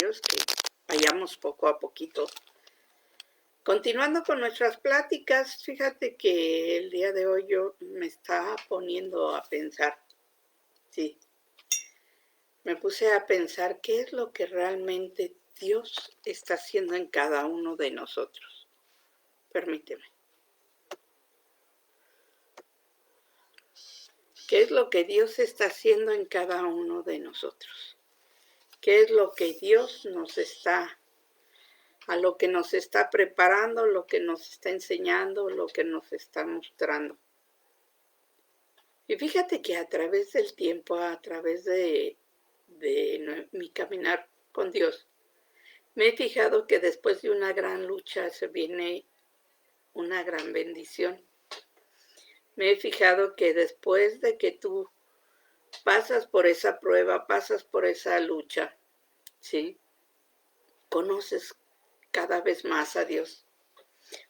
Dios que vayamos poco a poquito. Continuando con nuestras pláticas, fíjate que el día de hoy yo me estaba poniendo a pensar, sí, me puse a pensar qué es lo que realmente Dios está haciendo en cada uno de nosotros. Permíteme. ¿Qué es lo que Dios está haciendo en cada uno de nosotros? ¿Qué es lo que Dios nos está, a lo que nos está preparando, lo que nos está enseñando, lo que nos está mostrando? Y fíjate que a través del tiempo, a través de mi caminar con Dios, me he fijado que después de una gran lucha se viene una gran bendición. Me he fijado que después de que tú pasas por esa prueba, pasas por esa lucha, ¿sí? Conoces cada vez más a Dios.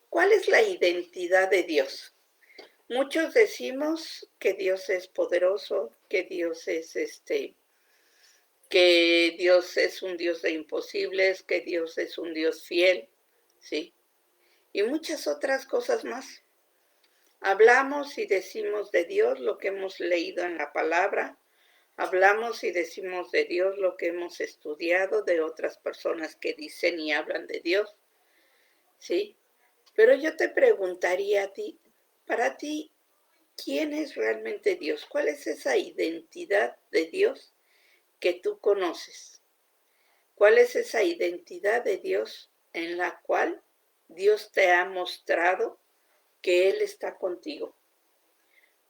¿Cuál es la identidad de Dios? Muchos decimos que Dios es poderoso, que Dios es un Dios de imposibles, que Dios es un Dios fiel, ¿sí? Y muchas otras cosas más. Hablamos y decimos de Dios lo que hemos leído en la palabra, hablamos y decimos de Dios lo que hemos estudiado de otras personas que dicen y hablan de Dios, ¿sí? Pero yo te preguntaría a ti, para ti, ¿quién es realmente Dios? ¿Cuál es esa identidad de Dios que tú conoces? ¿Cuál es esa identidad de Dios en la cual Dios te ha mostrado que Él está contigo?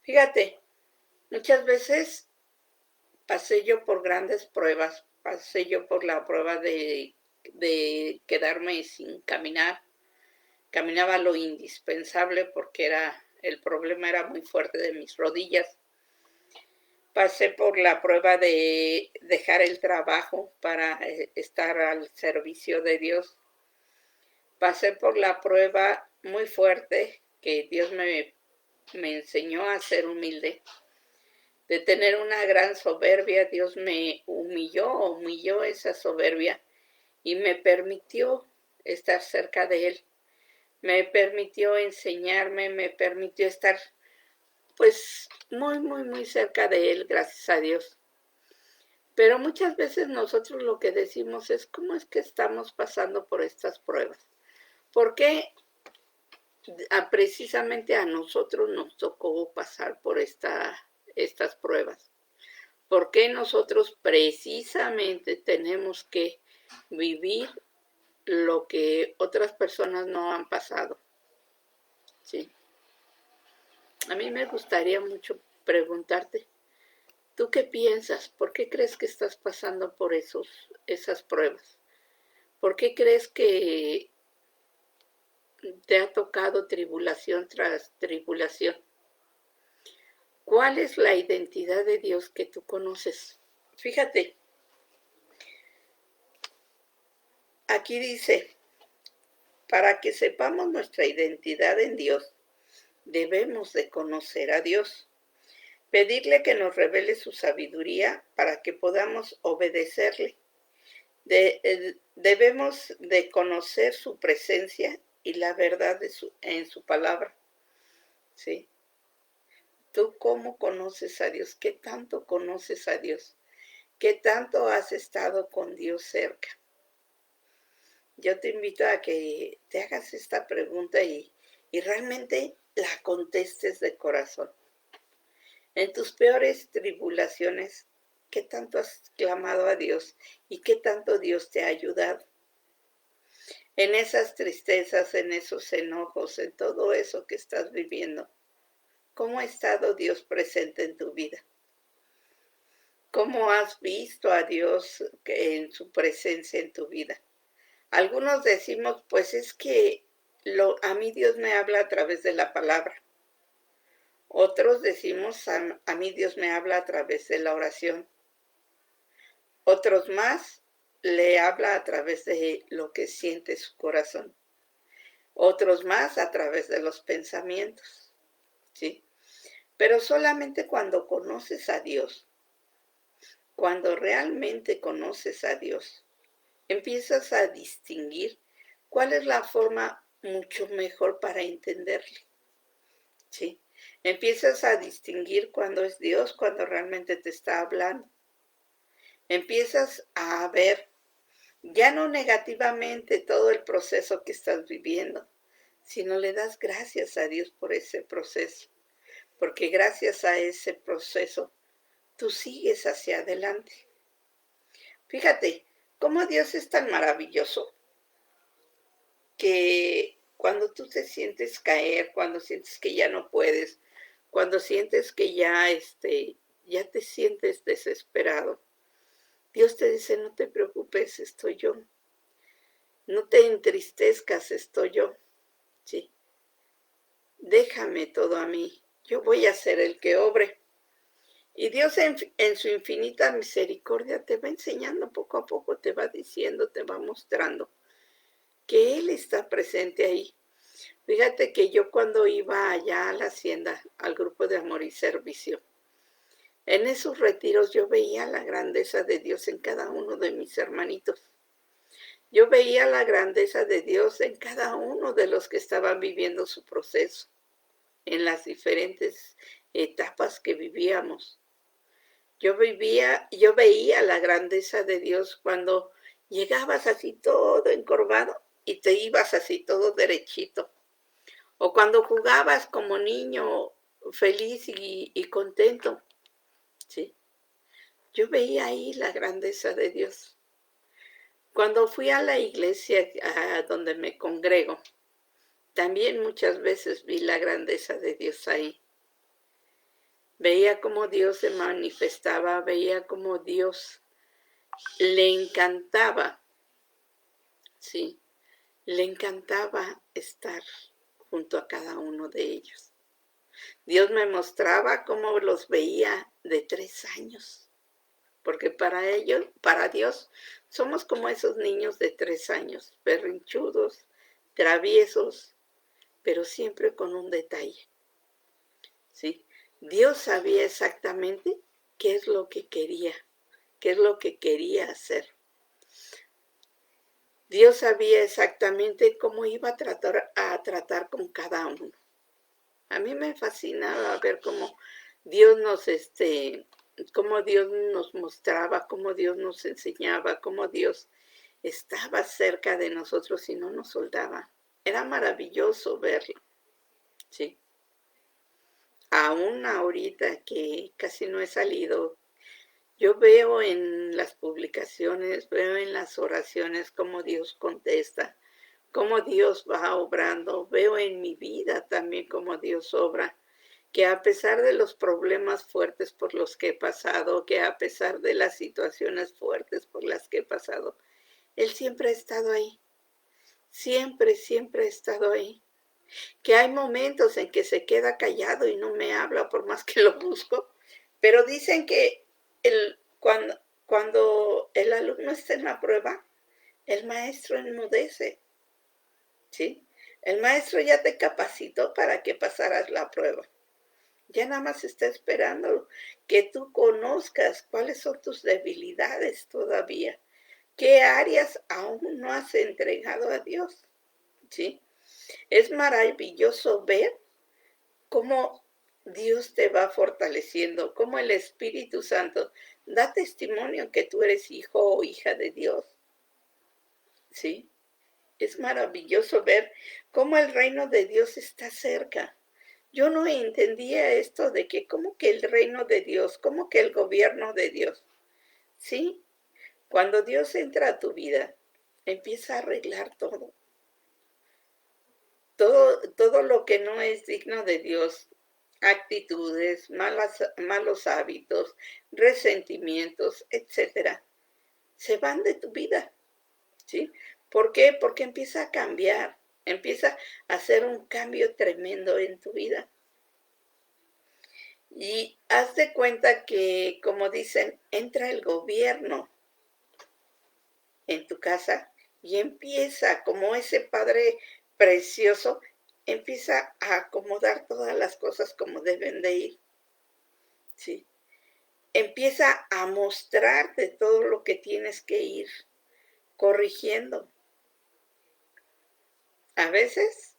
Fíjate, muchas veces pasé yo por grandes pruebas, pasé yo por la prueba de quedarme sin caminar. Caminaba lo indispensable porque el problema era muy fuerte de mis rodillas. Pasé por la prueba de dejar el trabajo para estar al servicio de Dios. Pasé por la prueba muy fuerte que Dios me enseñó a ser humilde. De tener una gran soberbia, Dios me humilló esa soberbia y me permitió estar cerca de Él. Me permitió enseñarme, me permitió estar pues muy cerca de Él, gracias a Dios. Pero muchas veces nosotros lo que decimos es, ¿cómo es que estamos pasando por estas pruebas? ¿Por qué precisamente a nosotros nos tocó pasar por estas pruebas? ¿Por qué nosotros precisamente tenemos que vivir lo que otras personas no han pasado? Sí. A mí me gustaría mucho preguntarte, ¿tú qué piensas? ¿Por qué crees que estás pasando por esas pruebas? ¿Por qué crees que te ha tocado tribulación tras tribulación? ¿Cuál es la identidad de Dios que tú conoces? Fíjate, aquí dice, para que sepamos nuestra identidad en Dios, debemos de conocer a Dios, pedirle que nos revele su sabiduría para que podamos obedecerle. Debemos de conocer su presencia y la verdad en su palabra, ¿sí? ¿Tú cómo conoces a Dios? ¿Qué tanto conoces a Dios? ¿Qué tanto has estado con Dios cerca? Yo te invito a que te hagas esta pregunta y realmente la contestes de corazón. En tus peores tribulaciones, ¿qué tanto has clamado a Dios y qué tanto Dios te ha ayudado? En esas tristezas, en esos enojos, en todo eso que estás viviendo, ¿cómo ha estado Dios presente en tu vida? ¿Cómo has visto a Dios en su presencia en tu vida? Algunos decimos, pues es que a mí Dios me habla a través de la palabra. Otros decimos, a mí Dios me habla a través de la oración. Otros más le habla a través de lo que siente su corazón. Otros más a través de los pensamientos, ¿sí? Pero solamente cuando conoces a Dios, cuando realmente conoces a Dios, empiezas a distinguir cuál es la forma mucho mejor para entenderle, ¿sí? Empiezas a distinguir cuando es Dios, cuando realmente te está hablando. Empiezas a ver ya no negativamente todo el proceso que estás viviendo, sino le das gracias a Dios por ese proceso, porque gracias a ese proceso tú sigues hacia adelante. Fíjate cómo Dios es tan maravilloso que cuando tú te sientes caer, cuando sientes que ya no puedes, cuando sientes que ya te sientes desesperado, Dios te dice, no te preocupes, estoy yo. No te entristezcas, estoy yo. Sí. Déjame todo a mí. Yo voy a ser el que obre. Y Dios en su infinita misericordia te va enseñando poco a poco, te va diciendo, te va mostrando que Él está presente ahí. Fíjate que yo cuando iba allá a la hacienda, al grupo de amor y servicio, en esos retiros yo veía la grandeza de Dios en cada uno de mis hermanitos. Yo veía la grandeza de Dios en cada uno de los que estaban viviendo su proceso, en las diferentes etapas que vivíamos. Yo veía la grandeza de Dios cuando llegabas así todo encorvado y te ibas así todo derechito. O cuando jugabas como niño feliz y contento, ¿sí? Yo veía ahí la grandeza de Dios. Cuando fui a la iglesia donde me congrego, también muchas veces vi la grandeza de Dios ahí. Veía cómo Dios se manifestaba, veía cómo Dios le encantaba, ¿sí? Le encantaba estar junto a cada uno de ellos. Dios me mostraba cómo los veía de 3 años, porque para ellos, para Dios, somos como esos niños de 3 años, berrinchudos, traviesos, pero siempre con un detalle, ¿sí? Dios sabía exactamente qué es lo que quería, qué es lo que quería hacer. Dios sabía exactamente cómo iba a tratar con cada uno. A mí me fascinaba ver cómo Dios cómo Dios nos mostraba, cómo Dios nos enseñaba, cómo Dios estaba cerca de nosotros y no nos soltaba. Era maravilloso verlo, ¿sí? Aún ahorita que casi no he salido, yo veo en las publicaciones, veo en las oraciones cómo Dios contesta, cómo Dios va obrando, veo en mi vida también cómo Dios obra, que a pesar de los problemas fuertes por los que he pasado, que a pesar de las situaciones fuertes por las que he pasado, Él siempre ha estado ahí, siempre, siempre ha estado ahí. Que hay momentos en que se queda callado y no me habla por más que lo busco, pero dicen que cuando el alumno está en la prueba, el maestro enmudece, ¿sí? El maestro ya te capacitó para que pasaras la prueba. Ya nada más está esperando que tú conozcas cuáles son tus debilidades todavía, qué áreas aún no has entregado a Dios, ¿sí? Es maravilloso ver cómo Dios te va fortaleciendo, cómo el Espíritu Santo da testimonio que tú eres hijo o hija de Dios, ¿sí? Es maravilloso ver cómo el reino de Dios está cerca. Yo no entendía esto de que cómo que el reino de Dios, cómo que el gobierno de Dios, ¿sí? Cuando Dios entra a tu vida, empieza a arreglar todo. Todo lo que no es digno de Dios, actitudes, malos hábitos, resentimientos, etcétera, se van de tu vida, ¿sí? ¿Por qué? Porque empieza a cambiar, empieza a hacer un cambio tremendo en tu vida. Y haz de cuenta que, como dicen, entra el gobierno en tu casa y empieza, como ese padre precioso, empieza a acomodar todas las cosas como deben de ir, ¿sí? Empieza a mostrarte todo lo que tienes que ir corrigiendo. A veces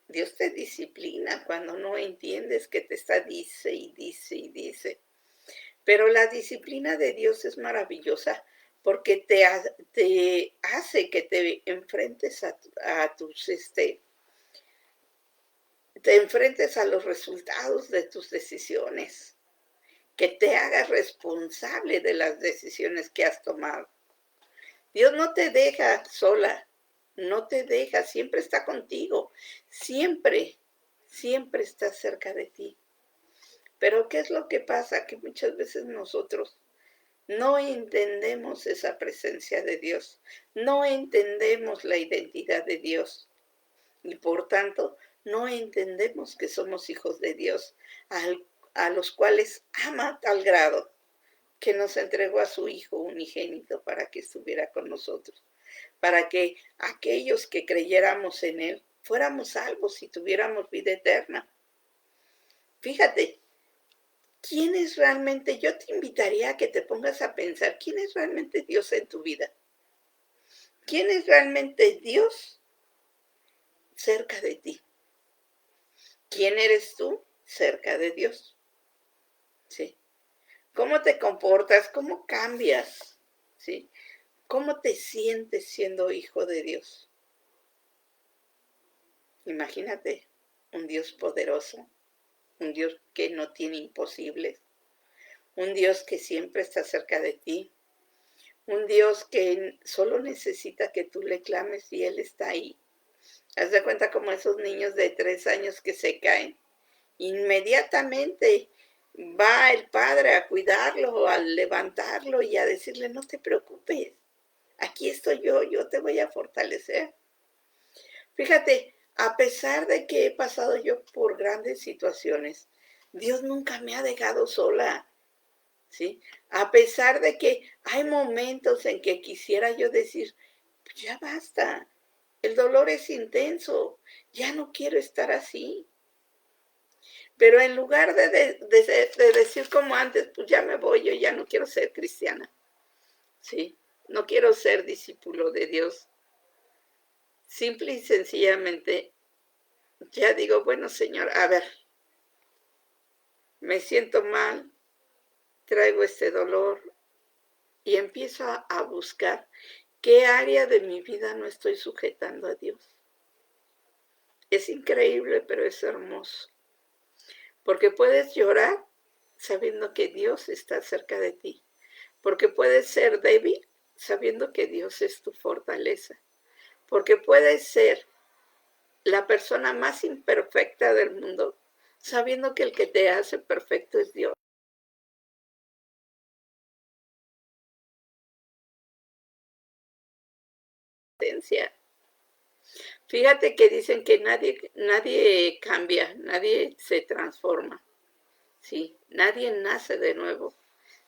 Dios te disciplina cuando no entiendes que te está dice y dice y dice. Pero la disciplina de Dios es maravillosa porque te hace que te enfrentes te enfrentes a los resultados de tus decisiones, que te hagas responsable de las decisiones que has tomado. Dios no te deja sola, no te deja, siempre está contigo, siempre, siempre está cerca de ti. Pero ¿qué es lo que pasa? Que muchas veces nosotros no entendemos esa presencia de Dios, no entendemos la identidad de Dios y por tanto no entendemos que somos hijos de Dios, a los cuales ama a tal grado que nos entregó a su Hijo unigénito para que estuviera con nosotros, para que aquellos que creyéramos en Él fuéramos salvos y tuviéramos vida eterna. Fíjate, ¿quién es realmente? Yo te invitaría a que te pongas a pensar, ¿quién es realmente Dios en tu vida? ¿Quién es realmente Dios cerca de ti? ¿Quién eres tú cerca de Dios? ¿Sí? ¿Cómo te comportas? ¿Cómo cambias? ¿Sí? ¿Cómo te sientes siendo hijo de Dios? Imagínate un Dios poderoso, un Dios que no tiene imposibles, un Dios que siempre está cerca de ti, un Dios que solo necesita que tú le clames y Él está ahí. Haz de cuenta como esos niños de 3 años que se caen. Inmediatamente va el padre a cuidarlo, a levantarlo y a decirle, no te preocupes, aquí estoy yo te voy a fortalecer. Fíjate, a pesar de que he pasado yo por grandes situaciones, Dios nunca me ha dejado sola, ¿sí? A pesar de que hay momentos en que quisiera yo decir, pues ya basta, el dolor es intenso, ya no quiero estar así. Pero en lugar de decir como antes, pues ya me voy, yo ya no quiero ser cristiana, ¿sí? No quiero ser discípulo de Dios. Simple y sencillamente, ya digo, bueno, Señor, a ver, me siento mal, traigo este dolor y empiezo a buscar qué área de mi vida no estoy sujetando a Dios. Es increíble, pero es hermoso. Porque puedes llorar sabiendo que Dios está cerca de ti. Porque puedes ser débil sabiendo que Dios es tu fortaleza. Porque puedes ser la persona más imperfecta del mundo sabiendo que el que te hace perfecto es Dios. Fíjate que dicen que nadie cambia, nadie se transforma, ¿sí? Nadie nace de nuevo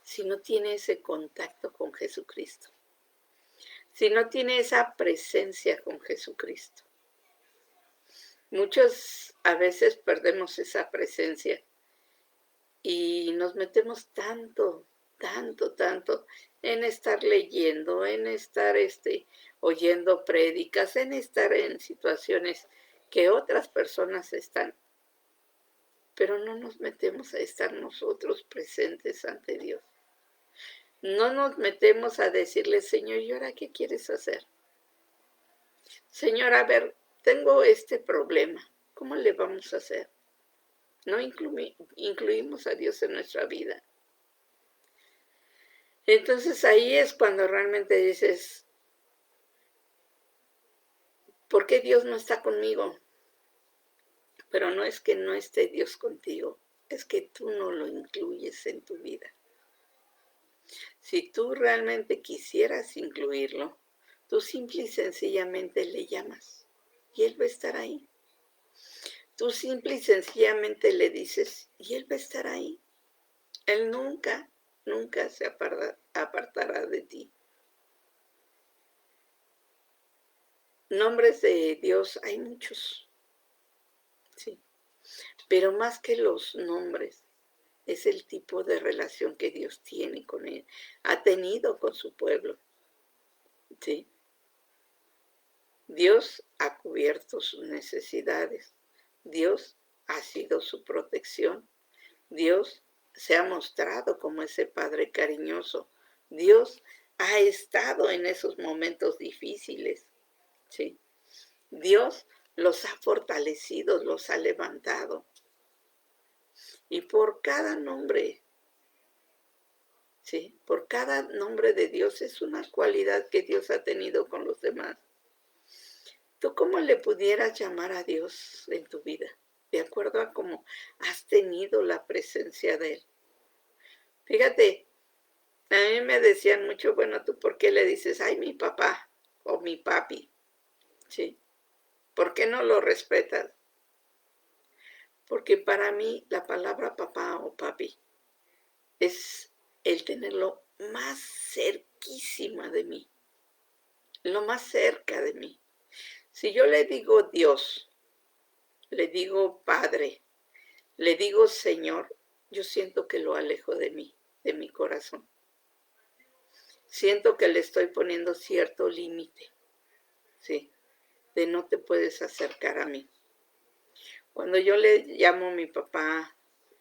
si no tiene ese contacto con Jesucristo, si no tiene esa presencia con Jesucristo. Muchos a veces perdemos esa presencia y nos metemos tanto en estar leyendo, en estar oyendo prédicas, en estar en situaciones que otras personas están, pero no nos metemos a estar nosotros presentes ante Dios. No nos metemos a decirle, Señor, ¿y ahora qué quieres hacer? Señor, a ver, tengo este problema, ¿cómo le vamos a hacer? No incluimos a Dios en nuestra vida. Entonces ahí es cuando realmente dices, ¿por qué Dios no está conmigo? Pero no es que no esté Dios contigo, es que tú no lo incluyes en tu vida. Si tú realmente quisieras incluirlo, tú simple y sencillamente le llamas y Él va a estar ahí. Tú simple y sencillamente le dices y Él va a estar ahí. Él nunca se apartará de ti. Nombres de Dios hay muchos, sí, pero más que los nombres, es el tipo de relación que Dios tiene con Él, ha tenido con su pueblo, ¿sí? Dios ha cubierto sus necesidades. Dios ha sido su protección. Dios se ha mostrado como ese Padre cariñoso. Dios ha estado en esos momentos difíciles, ¿sí? Dios los ha fortalecido, los ha levantado. Y por cada nombre, ¿sí? Por cada nombre de Dios es una cualidad que Dios ha tenido con los demás. ¿Tú cómo le pudieras llamar a Dios en tu vida? De acuerdo a cómo has tenido la presencia de Él. Fíjate, a mí me decían mucho, bueno, ¿tú por qué le dices, ay, mi papá o mi papi? ¿Sí? ¿Por qué no lo respetas? Porque para mí la palabra papá o papi es el tenerlo más cerquísima de mí, lo más cerca de mí. Si yo le digo Dios, le digo Padre, le digo Señor, yo siento que lo alejo de mí, de mi corazón. Siento que le estoy poniendo cierto límite, ¿sí? De no te puedes acercar a mí. Cuando yo le llamo mi papá,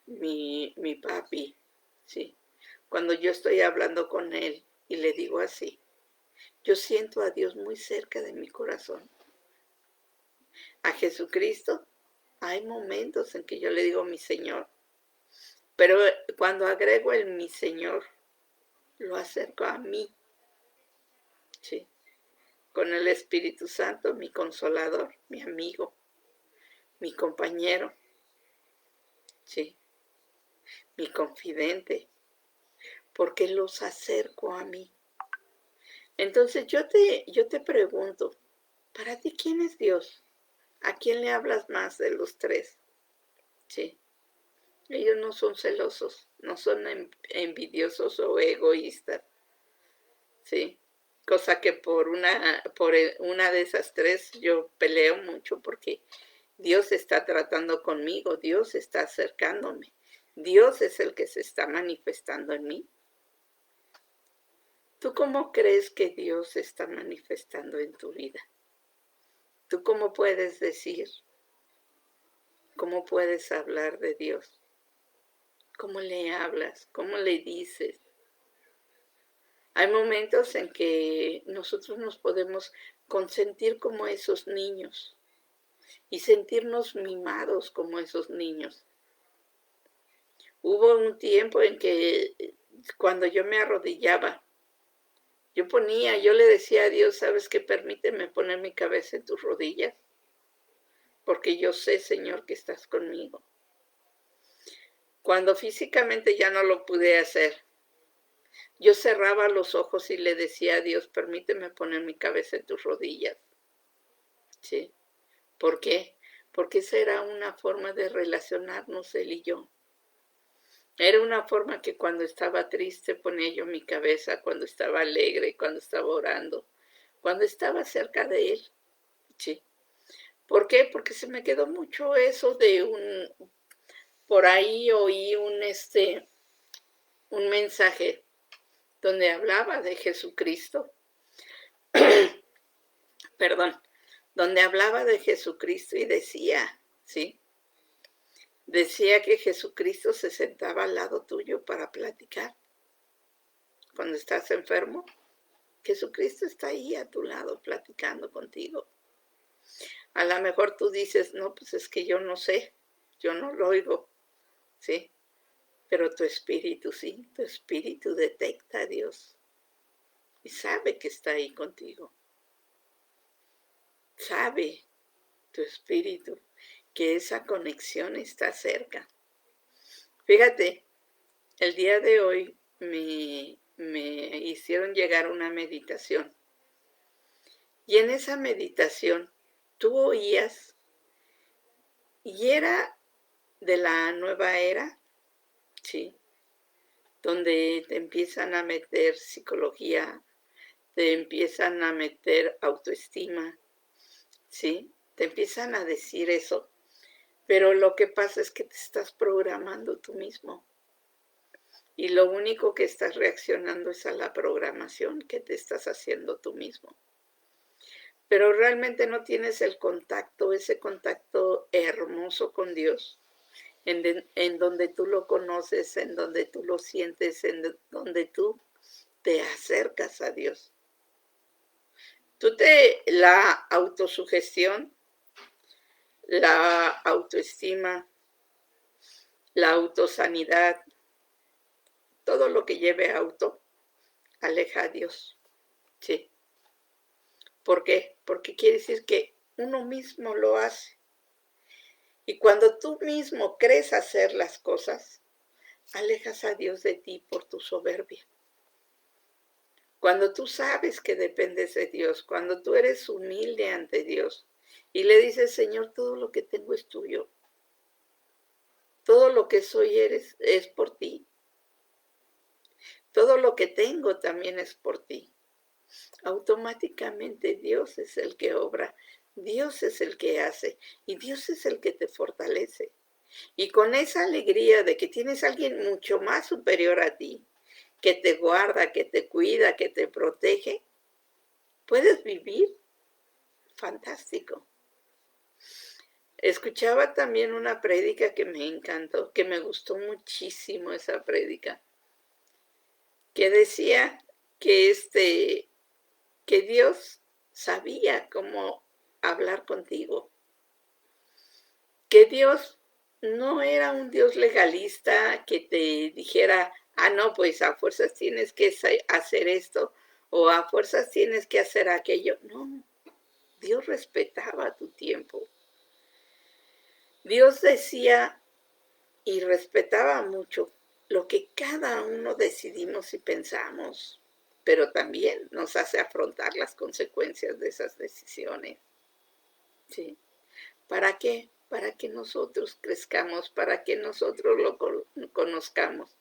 mi papi, ¿sí? Cuando yo estoy hablando con él y le digo así, yo siento a Dios muy cerca de mi corazón. A Jesucristo hay momentos en que yo le digo mi Señor, pero cuando agrego el mi Señor, lo acerco a mí, ¿sí? Con el Espíritu Santo, mi consolador, mi amigo, mi compañero, ¿sí? Mi confidente, porque los acerco a mí. Entonces yo te pregunto, ¿para ti quién es Dios? ¿A quién le hablas más de los tres? ¿Sí? Ellos no son celosos, no son envidiosos o egoístas, ¿sí? Cosa que por una de esas tres yo peleo mucho porque Dios está tratando conmigo, Dios está acercándome, Dios es el que se está manifestando en mí. ¿Tú cómo crees que Dios se está manifestando en tu vida? ¿Tú cómo puedes decir? ¿Cómo puedes hablar de Dios? ¿Cómo le hablas? ¿Cómo le dices? Hay momentos en que nosotros nos podemos consentir como esos niños y sentirnos mimados como esos niños. Hubo un tiempo en que cuando yo me arrodillaba, yo le decía a Dios, ¿sabes qué? Permíteme poner mi cabeza en tus rodillas, porque yo sé, Señor, que estás conmigo. Cuando físicamente ya no lo pude hacer, yo cerraba los ojos y le decía a Dios, permíteme poner mi cabeza en tus rodillas. ¿Sí? ¿Por qué? Porque esa era una forma de relacionarnos él y yo. Era una forma que cuando estaba triste ponía yo mi cabeza, cuando estaba alegre, cuando estaba orando, cuando estaba cerca de él. ¿Sí? ¿Por qué? Porque se me quedó mucho eso de por ahí oí un mensaje donde hablaba de Jesucristo, perdón, donde hablaba de Jesucristo y decía, ¿sí? Decía que Jesucristo se sentaba al lado tuyo para platicar. Cuando estás enfermo, Jesucristo está ahí a tu lado platicando contigo. A lo mejor tú dices, no, pues es que yo no sé, yo no lo oigo, ¿sí? Pero tu espíritu sí, tu espíritu detecta a Dios y sabe que está ahí contigo. Sabe tu espíritu que esa conexión está cerca. Fíjate, el día de hoy me hicieron llegar una meditación. Y en esa meditación tú oías, y era de la nueva era, ¿sí? Donde te empiezan a meter psicología, te empiezan a meter autoestima, ¿sí? Te empiezan a decir eso. Pero lo que pasa es que te estás programando tú mismo. Y lo único que estás reaccionando es a la programación que te estás haciendo tú mismo. pero realmente no tienes el contacto, ese contacto hermoso con Dios, en donde tú lo conoces, en donde tú lo sientes, en donde tú te acercas a Dios. La autosugestión, la autoestima, la autosanidad, todo lo que lleve auto, aleja a Dios. Sí. ¿Por qué? Porque quiere decir que uno mismo lo hace. Y cuando tú mismo crees hacer las cosas, alejas a Dios de ti por tu soberbia. Cuando tú sabes que dependes de Dios, cuando tú eres humilde ante Dios y le dices, Señor, todo lo que tengo es tuyo. Todo lo que soy es por ti. Todo lo que tengo también es por ti. Automáticamente Dios es el que obra, Dios es el que hace y Dios es el que te fortalece. Y con esa alegría de que tienes a alguien mucho más superior a ti, que te guarda, que te cuida, que te protege, puedes vivir fantástico. Escuchaba también una prédica que me encantó, que me gustó muchísimo esa prédica, que decía que que Dios sabía cómo hablar contigo, que Dios no era un Dios legalista que te dijera, no, pues a fuerzas tienes que hacer esto o a fuerzas tienes que hacer aquello. No, Dios respetaba tu tiempo. Dios decía y respetaba mucho lo que cada uno decidimos y pensamos, pero también nos hace afrontar las consecuencias de esas decisiones. ¿Sí? ¿Para qué? Para que nosotros crezcamos, para que nosotros lo conozcamos,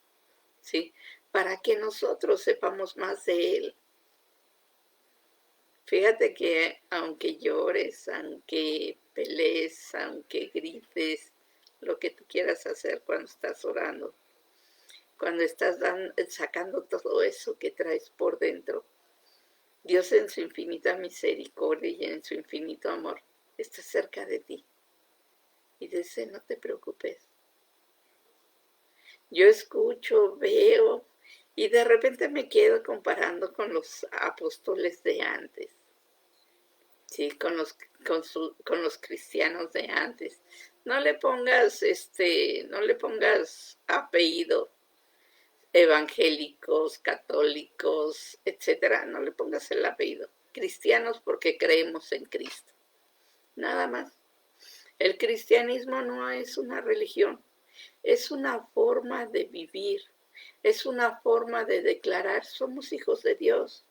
¿sí? Para que nosotros sepamos más de Él. Fíjate que aunque llores, aunque pelees, aunque grites, lo que tú quieras hacer cuando estás orando, cuando estás sacando todo eso que traes por dentro, Dios en su infinita misericordia y en su infinito amor está cerca de ti. Y dice, no te preocupes. Yo escucho, veo y de repente me quedo comparando con los apóstoles de antes, ¿sí? Con los cristianos de antes. No le pongas, no le pongas apellido, evangélicos, católicos, etcétera. No le pongas el apellido. Cristianos porque creemos en Cristo. Nada más. El cristianismo no es una religión, es una forma de vivir, es una forma de declarar, somos hijos de Dios.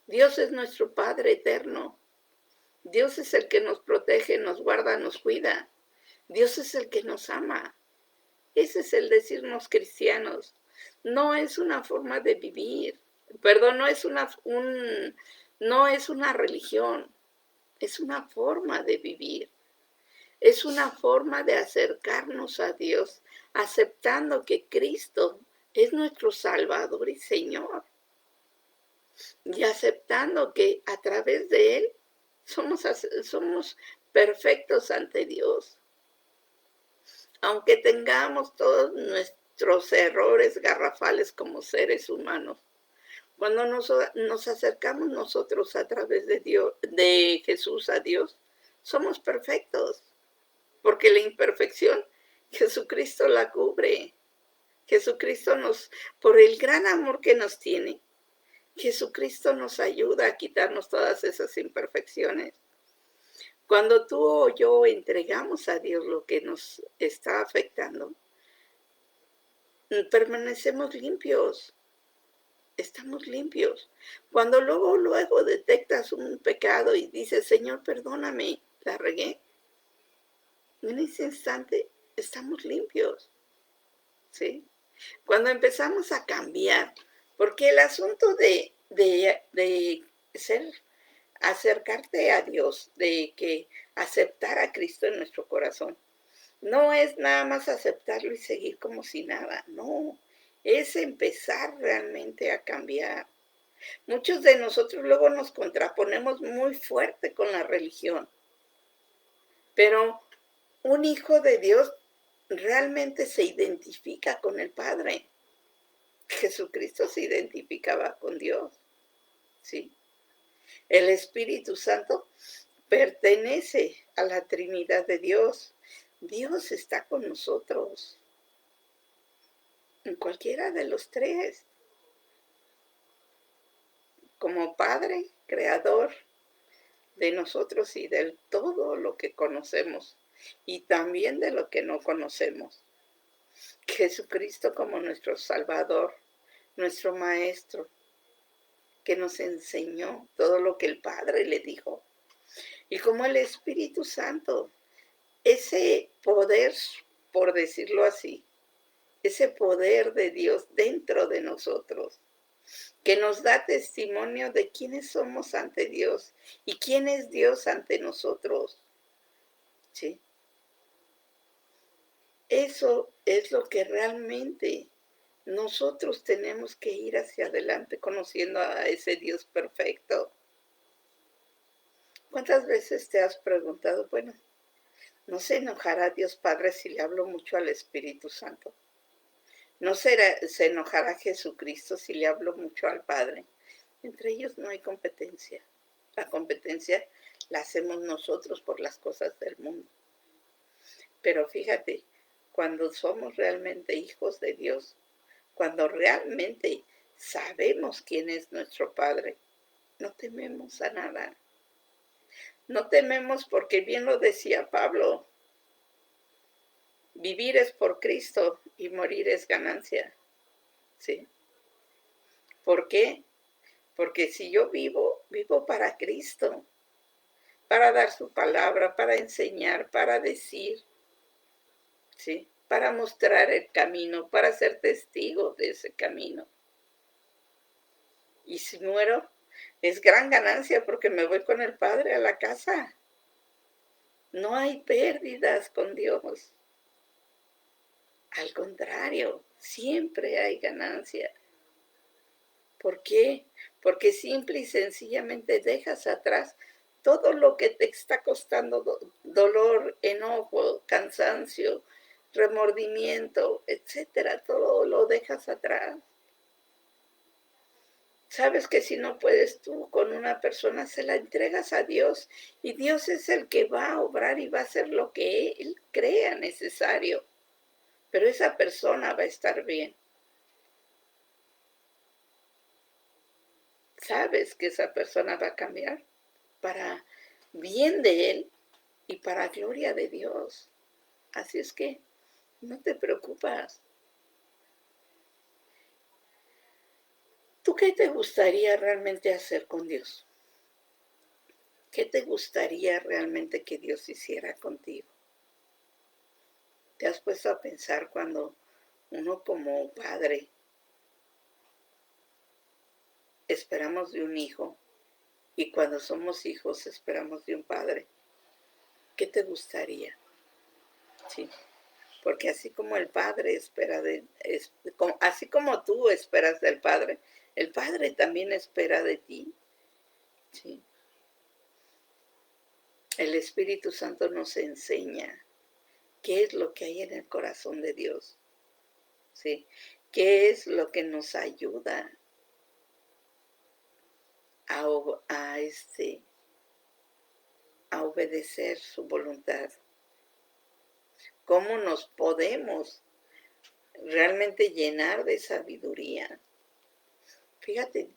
Dios es nuestro Padre eterno. Dios es el que nos protege, nos guarda, nos cuida. Dios es el que nos ama. Ese es el decirnos cristianos. No es una forma de vivir. Perdón, no es una religión. Es una forma de vivir. Es una forma de acercarnos a Dios, aceptando que Cristo es nuestro Salvador y Señor. Y aceptando que a través de Él somos perfectos ante Dios. Aunque tengamos todos nuestros errores garrafales como seres humanos, cuando nos acercamos nosotros a través de Dios, de Jesús a Dios, somos perfectos. Porque la imperfección, Jesucristo la cubre. Jesucristo por el gran amor que nos tiene, Jesucristo nos ayuda a quitarnos todas esas imperfecciones. Cuando tú o yo entregamos a Dios lo que nos está afectando, permanecemos limpios, estamos limpios. Cuando luego detectas un pecado y dices, Señor, perdóname, la regué, en ese instante estamos limpios, ¿sí? Cuando empezamos a cambiar, porque el asunto de acercarte a Dios, de que aceptar a Cristo en nuestro corazón, no es nada más aceptarlo y seguir como si nada, no, es empezar realmente a cambiar. Muchos de nosotros luego nos contraponemos muy fuerte con la religión, pero un hijo de Dios realmente se identifica con el Padre. Jesucristo se identificaba con Dios, ¿sí? El Espíritu Santo pertenece a la Trinidad de Dios. Dios está con nosotros, en cualquiera de los tres, como Padre, Creador de nosotros y de todo lo que conocemos, y también de lo que no conocemos. Jesucristo como nuestro Salvador, nuestro Maestro, que nos enseñó todo lo que el Padre le dijo. Y como el Espíritu Santo, ese poder, por decirlo así, ese poder de Dios dentro de nosotros, que nos da testimonio de quiénes somos ante Dios y quién es Dios ante nosotros. ¿Sí? Eso es lo que realmente nosotros tenemos que ir hacia adelante conociendo a ese Dios perfecto. ¿Cuántas veces te has preguntado, bueno, ¿no se enojará Dios Padre si le hablo mucho al Espíritu Santo? ¿No se enojará Jesucristo si le hablo mucho al Padre? Entre ellos no hay competencia. La competencia la hacemos nosotros por las cosas del mundo. Pero fíjate, cuando somos realmente hijos de Dios, cuando realmente sabemos quién es nuestro Padre, no tememos a nada. No tememos porque bien lo decía Pablo, vivir es por Cristo y morir es ganancia. ¿Sí? ¿Por qué? Porque si yo vivo, vivo para Cristo, para dar su palabra, para enseñar, para decir, ¿sí? Para mostrar el camino, para ser testigo de ese camino. Y si muero, es gran ganancia porque me voy con el Padre a la casa. No hay pérdidas con Dios. Al contrario, siempre hay ganancia. ¿Por qué? Porque simple y sencillamente dejas atrás todo lo que te está costando dolor, enojo, cansancio, remordimiento, etcétera. Todo lo dejas atrás. Sabes que si no puedes tú con una persona, se la entregas a Dios y Dios es el que va a obrar y va a hacer lo que Él crea necesario. Pero esa persona va a estar bien. Sabes que esa persona va a cambiar para bien de Él y para gloria de Dios. Así es que no te preocupas. ¿Tú qué te gustaría realmente hacer con Dios? ¿Qué te gustaría realmente que Dios hiciera contigo? ¿Te has puesto a pensar cuando uno como padre esperamos de un hijo y cuando somos hijos esperamos de un padre? ¿Qué te gustaría? Sí, porque así como el padre espera así como tú esperas del padre, el padre también espera de ti. Sí. El Espíritu Santo nos enseña qué es lo que hay en el corazón de Dios. ¿Sí? ¿Qué es lo que nos ayuda a obedecer su voluntad? ¿Cómo nos podemos realmente llenar de sabiduría? Fíjate,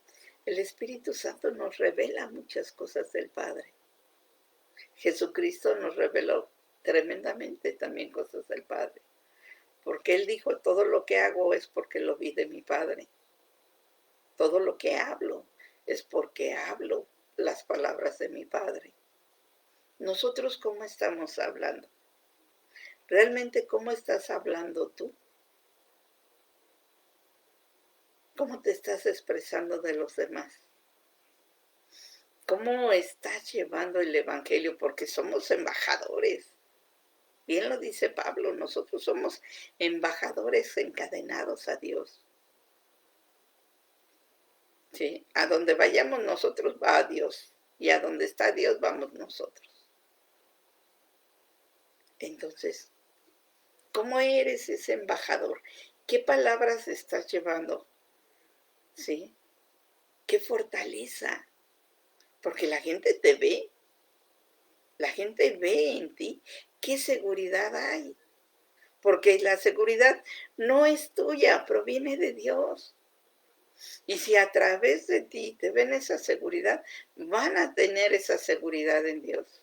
el Espíritu Santo nos revela muchas cosas del Padre. Jesucristo nos reveló tremendamente también cosas del Padre. Porque Él dijo, todo lo que hago es porque lo vi de mi Padre. Todo lo que hablo es porque hablo las palabras de mi Padre. Nosotros, ¿cómo estamos hablando? ¿Realmente cómo estás hablando tú? ¿Cómo te estás expresando de los demás? ¿Cómo estás llevando el Evangelio? Porque somos embajadores. Bien lo dice Pablo, nosotros somos embajadores encadenados a Dios. ¿sí? A donde vayamos nosotros va Dios, y a donde está Dios vamos nosotros. Entonces, ¿cómo eres ese embajador? ¿Qué palabras estás llevando? ¿Sí? ¿Qué fortaleza? Porque la gente te ve, la gente ve en ti qué seguridad hay. Porque la seguridad no es tuya, proviene de Dios. Y si a través de ti te ven esa seguridad, van a tener esa seguridad en Dios.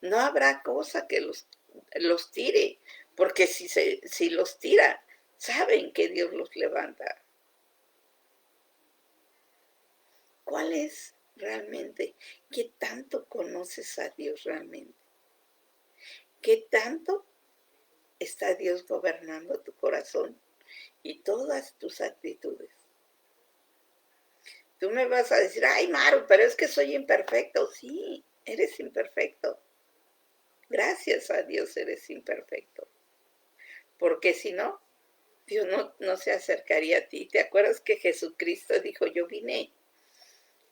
No habrá cosa que los tire, porque si los tira, saben que Dios los levanta. ¿Cuál es realmente? ¿Qué tanto conoces a Dios realmente? ¿Qué tanto está Dios gobernando tu corazón y todas tus actitudes? Tú me vas a decir, ay, Maru, pero es que soy imperfecto. Sí, eres imperfecto. Gracias a Dios eres imperfecto. Porque si no, Dios no se acercaría a ti. ¿Te acuerdas que Jesucristo dijo, yo vine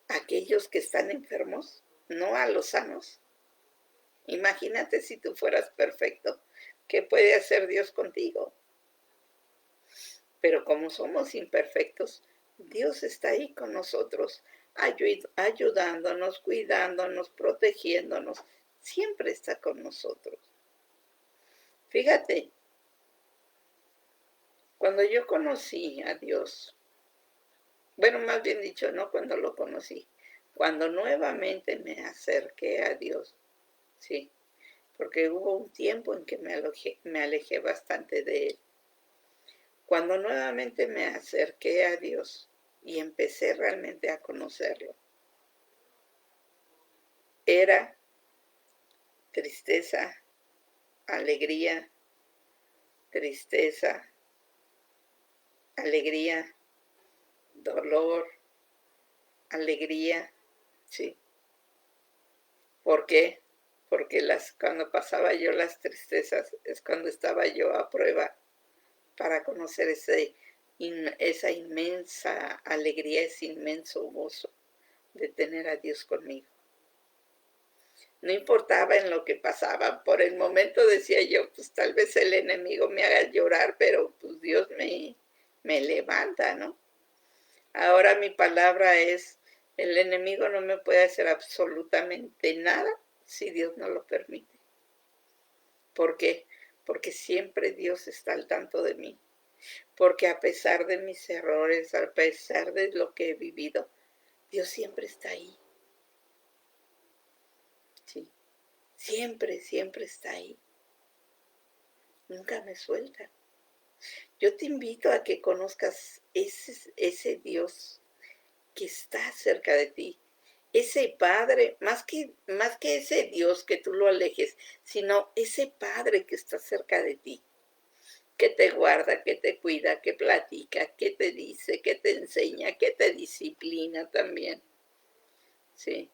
a aquellos que están enfermos, no a los sanos? Imagínate si tú fueras perfecto, ¿qué puede hacer Dios contigo? Pero como somos imperfectos, Dios está ahí con nosotros, ayudándonos, cuidándonos, protegiéndonos. Siempre está con nosotros. Fíjate, cuando yo conocí a Dios, bueno, más bien dicho, no cuando lo conocí, cuando nuevamente me acerqué a Dios, sí, porque hubo un tiempo en que me alejé bastante de Él. Cuando nuevamente me acerqué a Dios y empecé realmente a conocerlo, era tristeza, alegría, tristeza, alegría, dolor, alegría, sí. ¿Por qué? Porque cuando pasaba yo las tristezas es cuando estaba yo a prueba para conocer esa inmensa alegría, ese inmenso gozo de tener a Dios conmigo. No importaba en lo que pasaba, por el momento decía yo, pues tal vez el enemigo me haga llorar, pero pues Dios me levanta, ¿no? Ahora mi palabra es, el enemigo no me puede hacer absolutamente nada si Dios no lo permite. ¿Por qué? Porque siempre Dios está al tanto de mí. Porque a pesar de mis errores, a pesar de lo que he vivido, Dios siempre está ahí. Sí, siempre, siempre está ahí. Nunca me suelta. Yo te invito a que conozcas ese Dios que está cerca de ti, ese Padre, más que ese Dios que tú lo alejes, sino ese Padre que está cerca de ti, que te guarda, que te cuida, que platica, que te dice, que te enseña, que te disciplina también, ¿sí?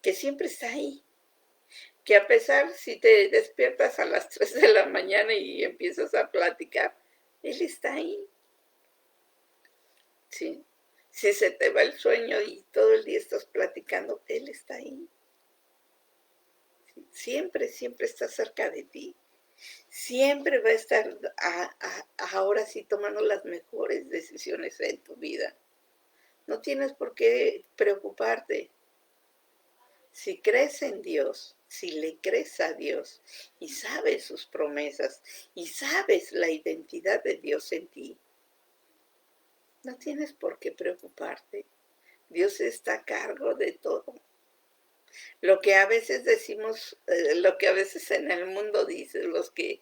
Que siempre está ahí, que a pesar si te despiertas a las 3 de la mañana y empiezas a platicar, Él está ahí, ¿sí? Si se te va el sueño y todo el día estás platicando, Él está ahí. Siempre, siempre está cerca de ti. Siempre va a estar ahora sí tomando las mejores decisiones en tu vida. No tienes por qué preocuparte. Si crees en Dios, si le crees a Dios y sabes sus promesas y sabes la identidad de Dios en ti, no tienes por qué preocuparte. Dios está a cargo de todo. Lo que a veces decimos, lo que a veces en el mundo dicen, los que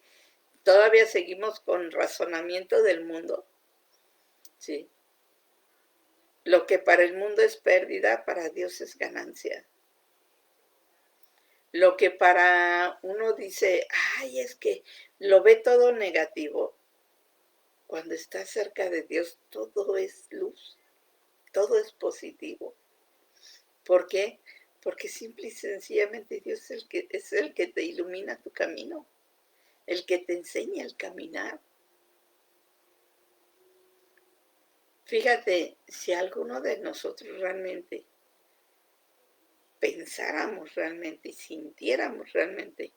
todavía seguimos con razonamiento del mundo, ¿sí? Lo que para el mundo es pérdida, para Dios es ganancia. Lo que para uno dice, ay, es que lo ve todo negativo, cuando está cerca de Dios todo es luz, todo es positivo. ¿Por qué? Porque simple y sencillamente Dios es el que te ilumina tu camino, el que te enseña el caminar. Fíjate, si alguno de nosotros realmente pensáramos realmente y sintiéramos realmente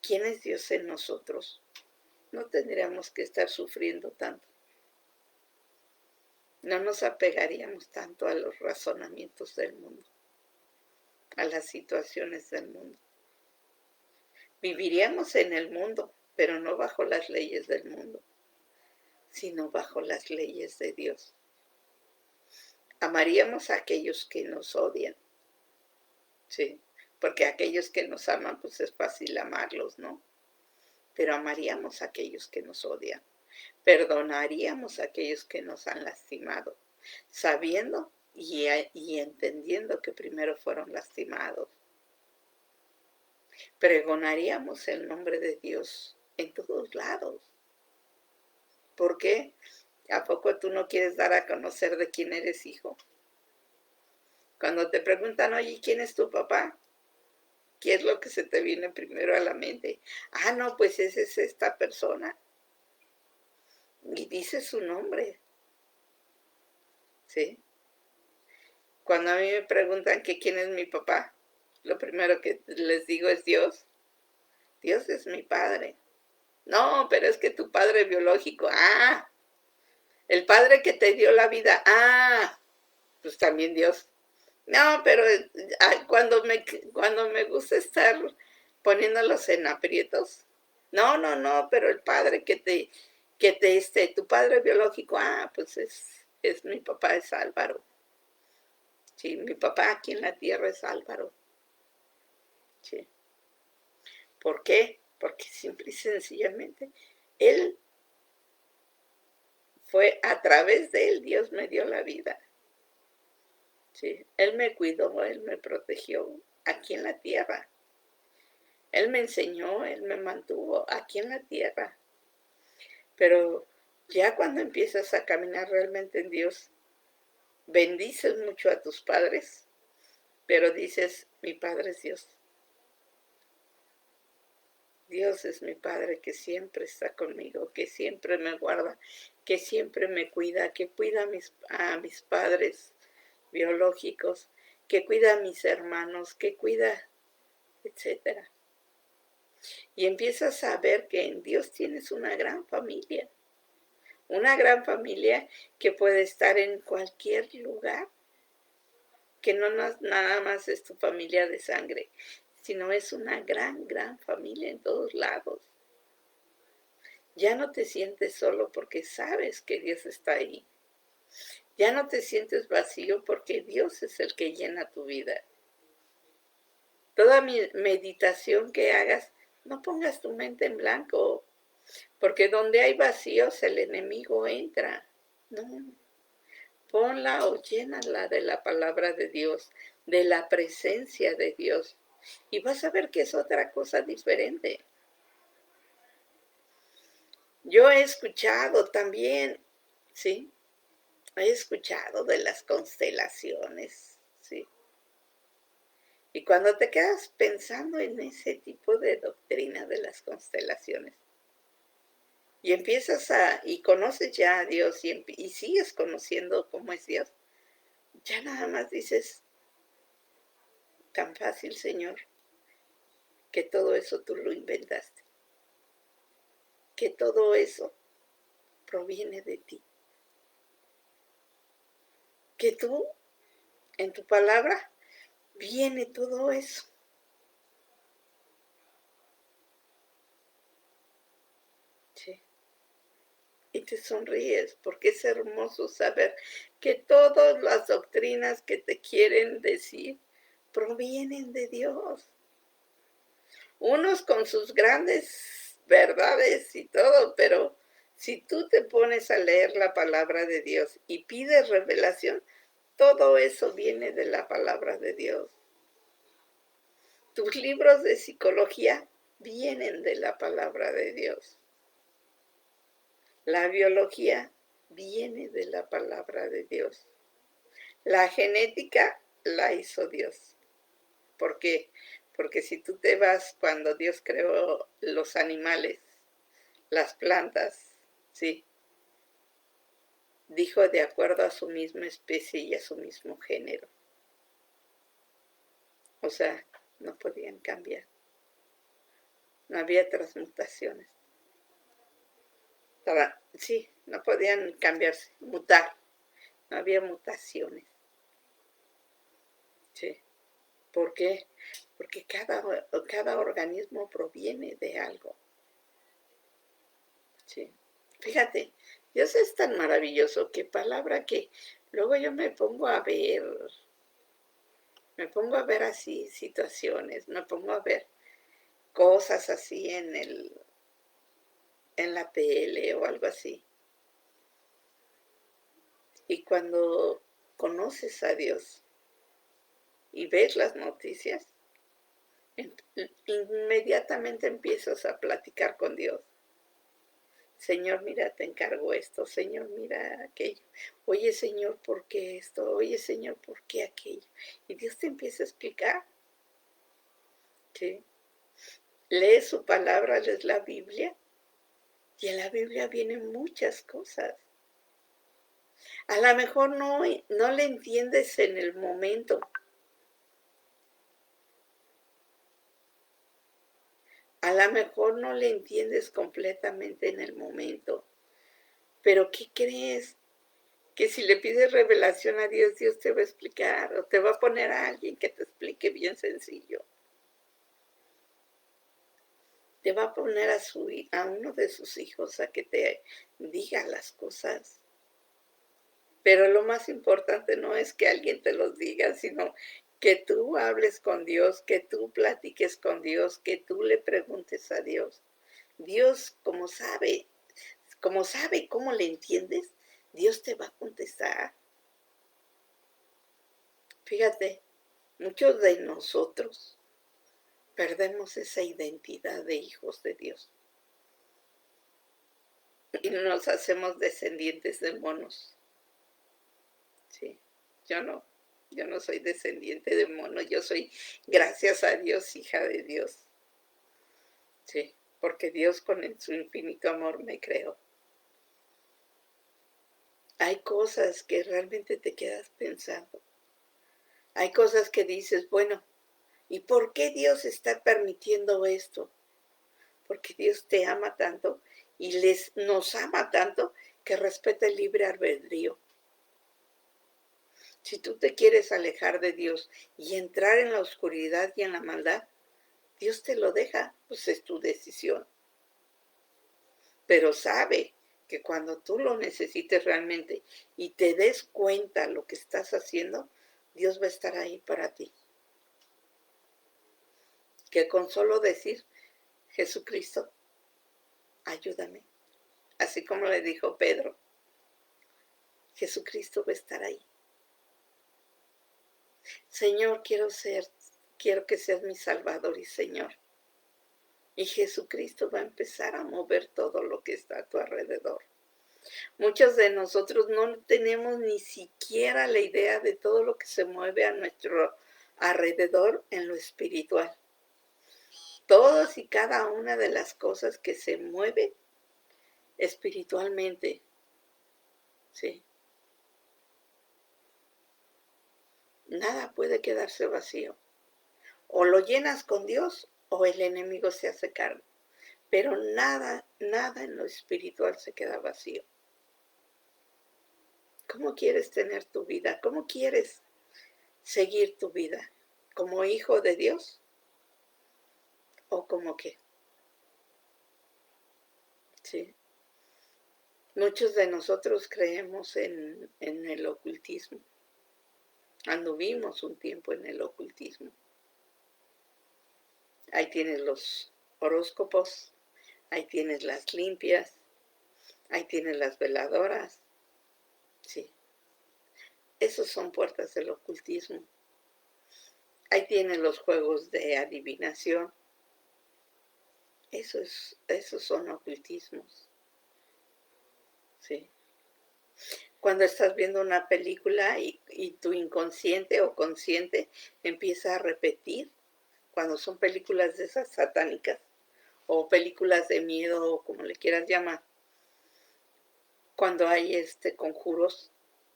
quién es Dios en nosotros, no tendríamos que estar sufriendo tanto. No nos apegaríamos tanto a los razonamientos del mundo, a las situaciones del mundo. Viviríamos en el mundo, pero no bajo las leyes del mundo, sino bajo las leyes de Dios. Amaríamos a aquellos que nos odian, ¿sí? Porque a aquellos que nos aman, pues es fácil amarlos, ¿no? Pero amaríamos a aquellos que nos odian. Perdonaríamos a aquellos que nos han lastimado, sabiendo y entendiendo que primero fueron lastimados. Pregonaríamos el nombre de Dios en todos lados. ¿Por qué? ¿A poco tú no quieres dar a conocer de quién eres hijo? Cuando te preguntan, oye, ¿quién es tu papá? ¿Qué es lo que se te viene primero a la mente? Ah, no, pues esa es esta persona. Y dice su nombre, ¿sí? Cuando a mí me preguntan que quién es mi papá, lo primero que les digo es Dios. Dios es mi padre. No, pero es que tu padre biológico, el padre que te dio la vida, pues también Dios. No, pero cuando me gusta estar poniéndolos en aprietos, no, pero el padre tu padre biológico, pues es mi papá, es Álvaro. Sí, mi papá aquí en la tierra es Álvaro. Sí. ¿Por qué? Porque simple y sencillamente él fue a través de él, Dios me dio la vida. Sí, él me cuidó, él me protegió aquí en la tierra. Él me enseñó, él me mantuvo aquí en la tierra. Pero ya cuando empiezas a caminar realmente en Dios, bendices mucho a tus padres, pero dices, mi Padre es Dios. Dios es mi Padre que siempre está conmigo, que siempre me guarda, que siempre me cuida, que cuida a mis padres biológicos, que cuida a mis hermanos, que cuida, etcétera. Y empiezas a ver que en Dios tienes una gran familia que puede estar en cualquier lugar, que no nada más es tu familia de sangre, sino es una gran familia en todos lados. Ya no te sientes solo porque sabes que Dios está ahí. Ya no te sientes vacío porque Dios es el que llena tu vida. Toda meditación que hagas, no pongas tu mente en blanco, porque donde hay vacíos el enemigo entra. No, ponla o llénala de la palabra de Dios, de la presencia de Dios, y vas a ver que es otra cosa diferente. Yo he escuchado también, ¿sí? He escuchado de las constelaciones, ¿sí? Y cuando te quedas pensando en ese tipo de doctrina de las constelaciones, y y conoces ya a Dios y sigues conociendo cómo es Dios, ya nada más dices, tan fácil, Señor, que todo eso tú lo inventaste, que todo eso proviene de ti, que tú, en tu palabra, viene todo eso. Sí. Y te sonríes porque es hermoso saber que todas las doctrinas que te quieren decir provienen de Dios. Unos con sus grandes verdades y todo, pero si tú te pones a leer la palabra de Dios y pides revelación, todo eso viene de la palabra de Dios. Tus libros de psicología vienen de la palabra de Dios. La biología viene de la palabra de Dios. La genética la hizo Dios. ¿Por qué? Porque si tú te vas cuando Dios creó los animales, las plantas, ¿sí? dijo de acuerdo a su misma especie y a su mismo género. O sea, no podían cambiar. No había transmutaciones. Sí, no podían cambiarse, mutar. No había mutaciones. Sí. ¿Por qué? Porque cada organismo proviene de algo. Sí. Fíjate, Dios es tan maravilloso que palabra que luego yo me pongo a ver así situaciones, me pongo a ver cosas así en la tele o algo así. Y cuando conoces a Dios y ves las noticias, inmediatamente empiezas a platicar con Dios. Señor, mira, te encargo esto. Señor, mira aquello. Oye, Señor, ¿por qué esto? Oye, Señor, ¿por qué aquello? Y Dios te empieza a explicar. ¿Sí? Lees su palabra, lees la Biblia. Y en la Biblia vienen muchas cosas. A lo mejor no le entiendes en el momento. A lo mejor no le entiendes completamente en el momento. Pero ¿qué crees? Que si le pides revelación a Dios, Dios te va a explicar o te va a poner a alguien que te explique bien sencillo. Te va a poner a uno de sus hijos a que te diga las cosas. Pero lo más importante no es que alguien te los diga, sino que tú hables con Dios, que tú platiques con Dios, que tú le preguntes a Dios. Dios, como sabe cómo le entiendes, Dios te va a contestar. Fíjate, muchos de nosotros perdemos esa identidad de hijos de Dios y nos hacemos descendientes de monos. Sí, yo no soy descendiente de mono, yo soy, gracias a Dios, hija de Dios. Sí, porque Dios con su infinito amor me creó. Hay cosas que realmente te quedas pensando. Hay cosas que dices, bueno, ¿y por qué Dios está permitiendo esto? Porque Dios te ama tanto y nos ama tanto que respeta el libre albedrío. Si tú te quieres alejar de Dios y entrar en la oscuridad y en la maldad, Dios te lo deja, pues es tu decisión. Pero sabe que cuando tú lo necesites realmente y te des cuenta lo que estás haciendo, Dios va a estar ahí para ti. Que con solo decir, Jesucristo, ayúdame. Así como le dijo Pedro, Jesucristo va a estar ahí. Señor, quiero que seas mi Salvador y Señor. Y Jesucristo va a empezar a mover todo lo que está a tu alrededor. Muchos de nosotros no tenemos ni siquiera la idea de todo lo que se mueve a nuestro alrededor en lo espiritual. Todas y cada una de las cosas que se mueven espiritualmente, ¿sí? Nada puede quedarse vacío. O lo llenas con Dios o el enemigo se hace cargo. Pero nada en lo espiritual se queda vacío. ¿Cómo quieres tener tu vida? ¿Cómo quieres seguir tu vida? ¿Como hijo de Dios? ¿O como qué? Sí. Muchos de nosotros creemos en el ocultismo. Anduvimos un tiempo en el ocultismo. Ahí tienes los horóscopos, ahí tienes las limpias, ahí tienes las veladoras. Sí. Esos son puertas del ocultismo. Ahí tienes los juegos de adivinación. Esos son ocultismos. Sí. Cuando estás viendo una película y tu inconsciente o consciente empieza a repetir, cuando son películas de esas satánicas o películas de miedo o como le quieras llamar, Cuando hay conjuros,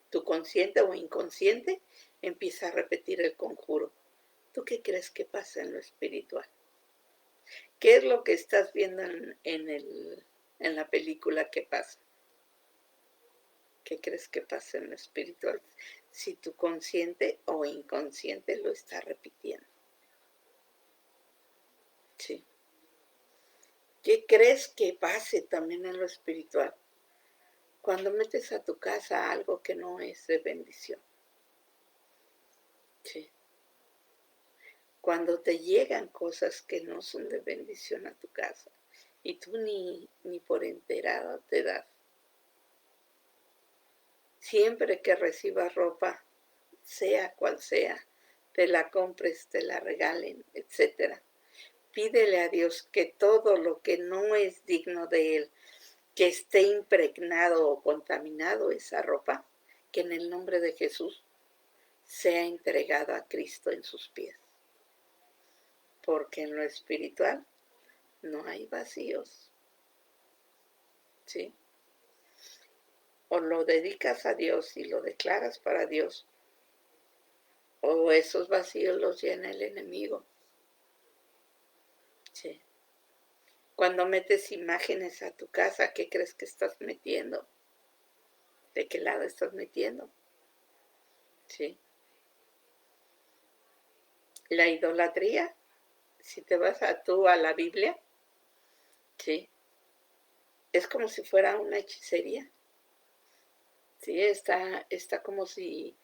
tu consciente o inconsciente empieza a repetir el conjuro. ¿Tú qué crees que pasa en lo espiritual? ¿Qué es lo que estás viendo en la película que pasa? ¿Qué crees que pasa en lo espiritual? Si tu consciente o inconsciente lo está repitiendo. Sí. ¿Qué crees que pase también en lo espiritual? Cuando metes a tu casa algo que no es de bendición. Sí. Cuando te llegan cosas que no son de bendición a tu casa y tú ni por enterado te das. Siempre que recibas ropa, sea cual sea, te la compres, te la regalen, etc. Pídele a Dios que todo lo que no es digno de Él, que esté impregnado o contaminado esa ropa, que en el nombre de Jesús sea entregado a Cristo en sus pies. Porque en lo espiritual no hay vacíos. ¿Sí? O lo dedicas a Dios y lo declaras para Dios, o esos vacíos los llena el enemigo. ¿Sí? Cuando metes imágenes a tu casa, ¿qué crees que estás metiendo? ¿De qué lado estás metiendo? ¿Sí? La idolatría, si te vas a la Biblia, ¿sí? Es como si fuera una hechicería. Sí, está como si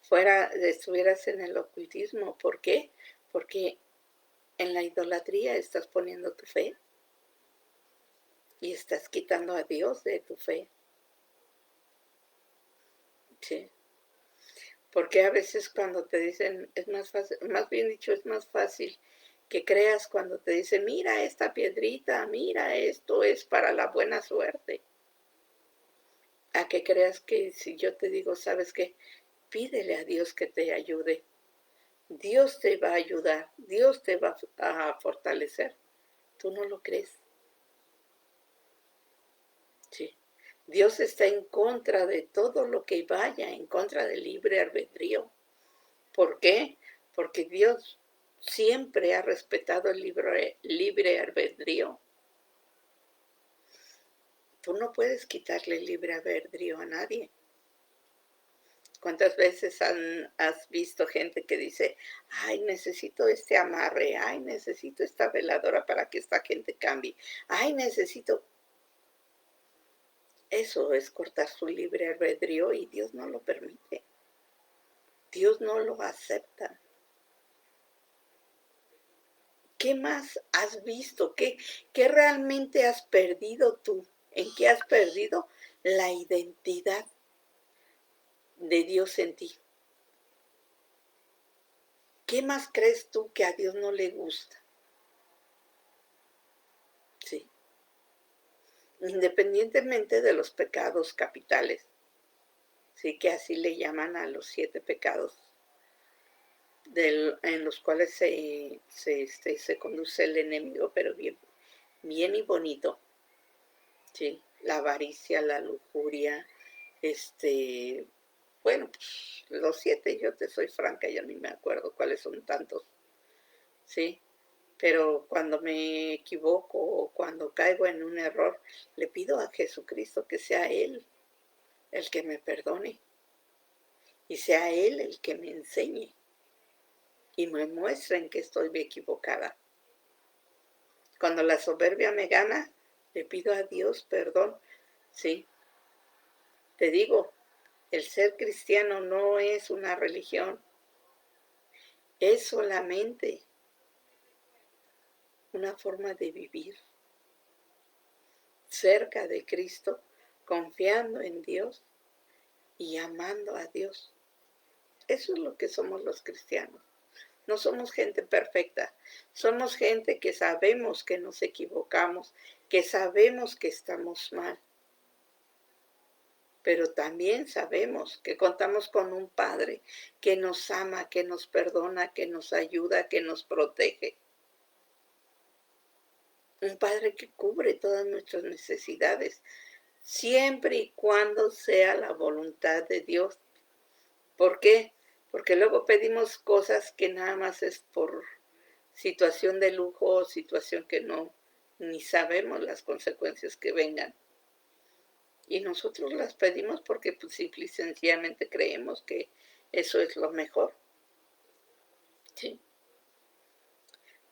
estuvieras en el ocultismo. ¿Por qué? Porque en la idolatría estás poniendo tu fe y estás quitando a Dios de tu fe. Sí. Porque a veces cuando te dicen, es más fácil, más bien dicho, es más fácil que creas cuando te dicen, mira esta piedrita, mira esto es para la buena suerte. A que creas que si yo te digo, ¿sabes qué? Pídele a Dios que te ayude. Dios te va a ayudar, Dios te va a fortalecer. ¿Tú no lo crees? Sí. Dios está en contra de todo lo que vaya en contra del libre albedrío. ¿Por qué? Porque Dios siempre ha respetado el libre albedrío. Tú no puedes quitarle el libre albedrío a nadie. ¿Cuántas veces has visto gente que dice, ay, necesito este amarre, ay, necesito esta veladora para que esta gente cambie, ay, necesito... Eso es cortar su libre albedrío y Dios no lo permite. Dios no lo acepta. ¿Qué más has visto? ¿Qué realmente has perdido tú? ¿En qué has perdido la identidad de Dios en ti? ¿Qué más crees tú que a Dios no le gusta? Sí. Independientemente de los pecados capitales, sí, que así le llaman a los 7 pecados en los cuales se conduce el enemigo, pero bien y bonito, ¿sí? La avaricia, la lujuria, bueno, pues, los 7, yo te soy franca, ya ni me acuerdo cuáles son tantos, ¿sí? Pero cuando me equivoco o cuando caigo en un error, le pido a Jesucristo que sea Él el que me perdone y sea Él el que me enseñe y me muestre en que estoy equivocada. Cuando la soberbia me gana, le pido a Dios perdón, ¿sí? Te digo, el ser cristiano no es una religión, es solamente una forma de vivir cerca de Cristo, confiando en Dios y amando a Dios. Eso es lo que somos los cristianos. No somos gente perfecta, somos gente que sabemos que nos equivocamos, que sabemos que estamos mal, pero también sabemos que contamos con un Padre que nos ama, que nos perdona, que nos ayuda, que nos protege. Un Padre que cubre todas nuestras necesidades, siempre y cuando sea la voluntad de Dios. ¿Por qué? Porque luego pedimos cosas que nada más es por situación de lujo o situación que no, ni sabemos las consecuencias que vengan. Y nosotros las pedimos porque pues, simple y sencillamente creemos que eso es lo mejor. ¿Sí?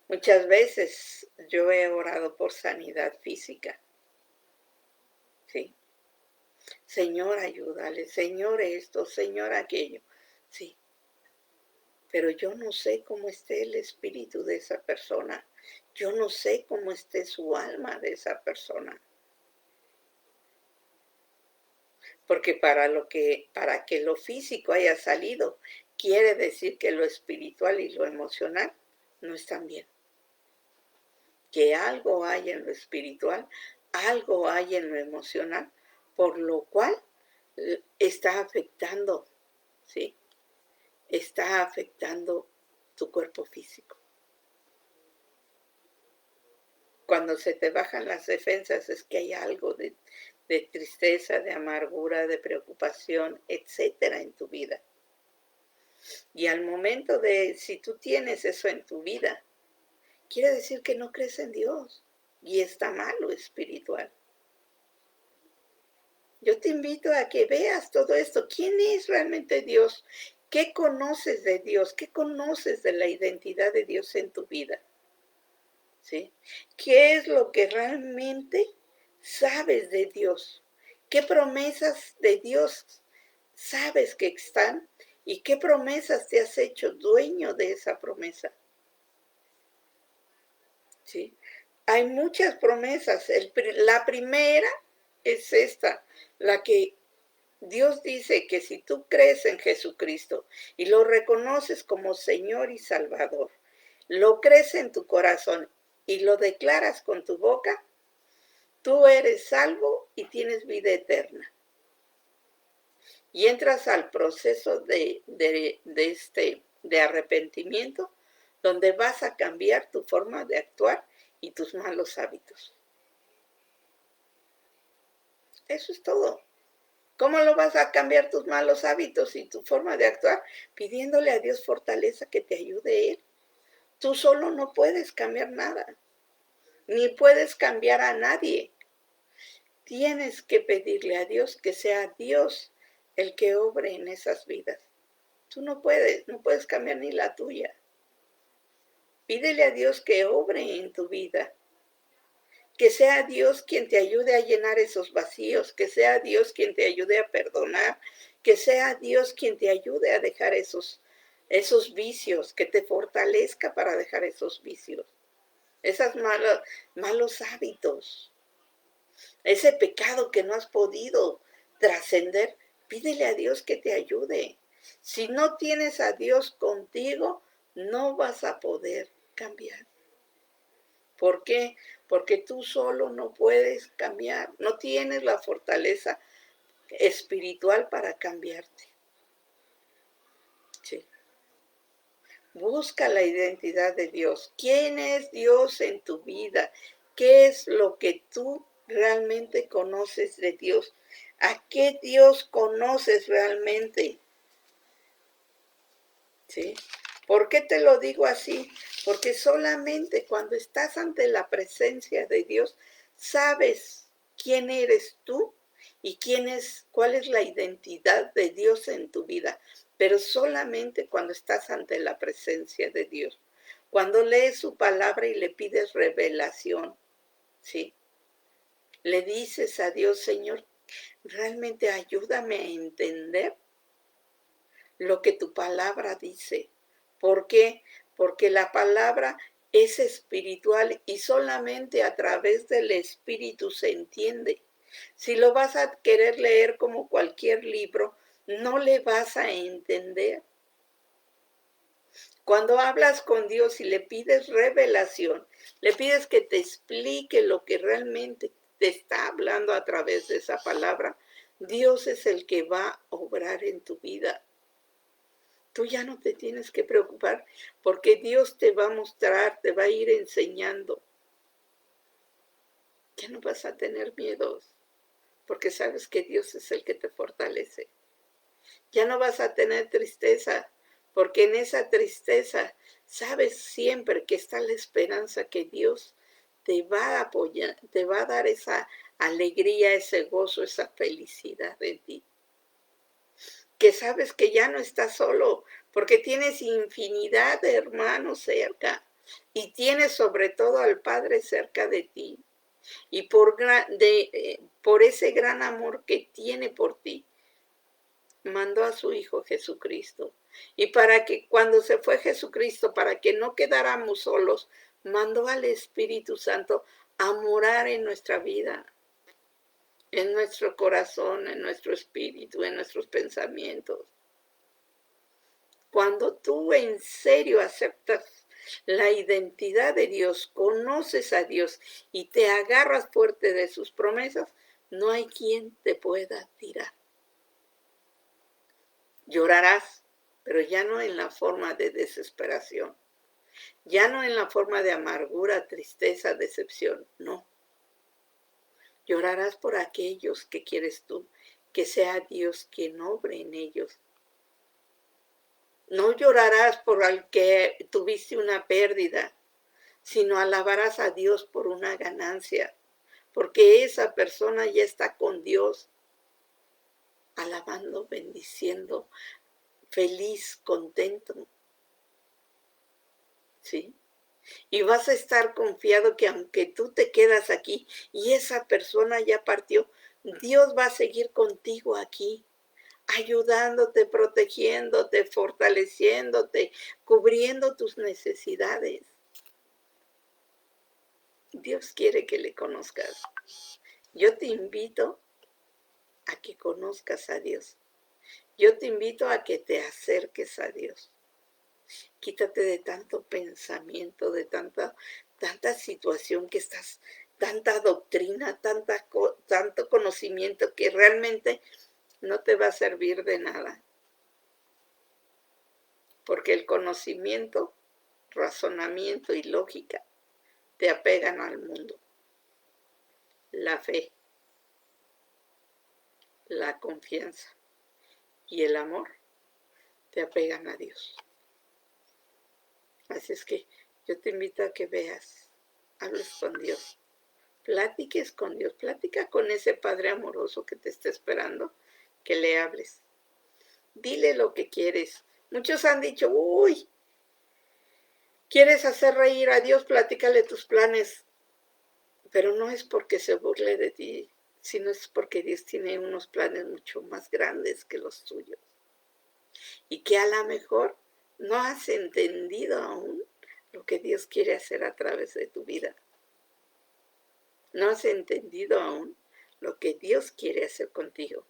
Muchas veces yo he orado por sanidad física. ¿Sí? Señor, ayúdale, Señor esto, Señor aquello. Sí, pero yo no sé cómo esté el espíritu de esa persona. Yo no sé cómo esté su alma de esa persona. Porque para que lo físico haya salido, quiere decir que lo espiritual y lo emocional no están bien. Que algo hay en lo espiritual, algo hay en lo emocional, por lo cual está afectando, ¿sí? Está afectando tu cuerpo físico. Cuando se te bajan las defensas es que hay algo de tristeza, de amargura, de preocupación, etcétera, en tu vida. Y al momento de, si tú tienes eso en tu vida, quiere decir que no crees en Dios y está mal lo espiritual. Yo te invito a que veas todo esto. ¿Quién es realmente Dios? ¿Qué conoces de Dios? ¿Qué conoces de la identidad de Dios en tu vida? ¿Sí? ¿Qué es lo que realmente sabes de Dios? ¿Qué promesas de Dios sabes que están? ¿Y qué promesas te has hecho dueño de esa promesa? ¿Sí? Hay muchas promesas. La primera es esta, la que Dios dice que si tú crees en Jesucristo y lo reconoces como Señor y Salvador, lo crees en tu corazón y lo declaras con tu boca, tú eres salvo y tienes vida eterna. Y entras al proceso de arrepentimiento, donde vas a cambiar tu forma de actuar y tus malos hábitos. Eso es todo. ¿Cómo lo vas a cambiar tus malos hábitos y tu forma de actuar? Pidiéndole a Dios fortaleza que te ayude Él. Tú solo no puedes cambiar nada, ni puedes cambiar a nadie. Tienes que pedirle a Dios que sea Dios el que obre en esas vidas. Tú no puedes cambiar ni la tuya. Pídele a Dios que obre en tu vida. Que sea Dios quien te ayude a llenar esos vacíos, que sea Dios quien te ayude a perdonar, que sea Dios quien te ayude a dejar esos vicios, que te fortalezca para dejar esos vicios, esos malos hábitos, ese pecado que no has podido trascender. Pídele a Dios que te ayude. Si no tienes a Dios contigo, no vas a poder cambiar. ¿Por qué? Porque tú solo no puedes cambiar, no tienes la fortaleza espiritual para cambiarte. Sí. Busca la identidad de Dios. ¿Quién es Dios en tu vida? ¿Qué es lo que tú realmente conoces de Dios? ¿A qué Dios conoces realmente? ¿Sí? ¿Por qué te lo digo así? Porque solamente cuando estás ante la presencia de Dios, sabes quién eres tú y cuál es la identidad de Dios en tu vida. Pero solamente cuando estás ante la presencia de Dios. Cuando lees su palabra y le pides revelación, ¿sí? Le dices a Dios, Señor, realmente ayúdame a entender lo que tu palabra dice. ¿Por qué? Porque la palabra es espiritual y solamente a través del espíritu se entiende. Si lo vas a querer leer como cualquier libro, no le vas a entender. Cuando hablas con Dios y le pides revelación, le pides que te explique lo que realmente te está hablando a través de esa palabra, Dios es el que va a obrar en tu vida. Tú ya no te tienes que preocupar porque Dios te va a mostrar, te va a ir enseñando. Ya no vas a tener miedos. porque sabes que Dios es el que te fortalece. Ya no vas a tener tristeza, porque en esa tristeza sabes siempre que está la esperanza que Dios te va a apoyar, te va a dar esa alegría, ese gozo, esa felicidad en ti. Que sabes que ya no estás solo, porque tienes infinidad de hermanos cerca y tienes sobre todo al Padre cerca de ti. Y por ese gran amor que tiene por ti, mandó a su Hijo Jesucristo. Y para que cuando se fue Jesucristo, para que no quedáramos solos, mandó al Espíritu Santo a morar en nuestra vida, en nuestro corazón, en nuestro espíritu, en nuestros pensamientos. Cuando tú en serio aceptas la identidad de Dios, conoces a Dios y te agarras fuerte de sus promesas, no hay quien te pueda tirar. Llorarás, pero ya no en la forma de desesperación, ya no en la forma de amargura, tristeza, decepción, no. Llorarás por aquellos que quieres tú, que sea Dios quien obre en ellos. No llorarás por el que tuviste una pérdida, sino alabarás a Dios por una ganancia, porque esa persona ya está con Dios, alabando, bendiciendo, feliz, contento, ¿sí? Y vas a estar confiado que aunque tú te quedas aquí y esa persona ya partió, Dios va a seguir contigo aquí, ayudándote, protegiéndote, fortaleciéndote, cubriendo tus necesidades. Dios quiere que le conozcas. Yo te invito a que conozcas a Dios. Yo te invito a que te acerques a Dios. Quítate de tanto pensamiento, de tanta situación que estás, tanta doctrina, tanto conocimiento que realmente no te va a servir de nada. Porque el conocimiento, razonamiento y lógica te apegan al mundo. La fe, la confianza y el amor te apegan a Dios. Así es que yo te invito a que veas, hables con Dios, platiques con Dios, platica con ese Padre amoroso que te está esperando, que le hables. Dile lo que quieres. Muchos han dicho, uy, ¿quieres hacer reír a Dios? Platícale tus planes. Pero no es porque se burle de ti, sino es porque Dios tiene unos planes mucho más grandes que los tuyos. Y que a lo mejor no has entendido aún lo que Dios quiere hacer a través de tu vida. No has entendido aún lo que Dios quiere hacer contigo.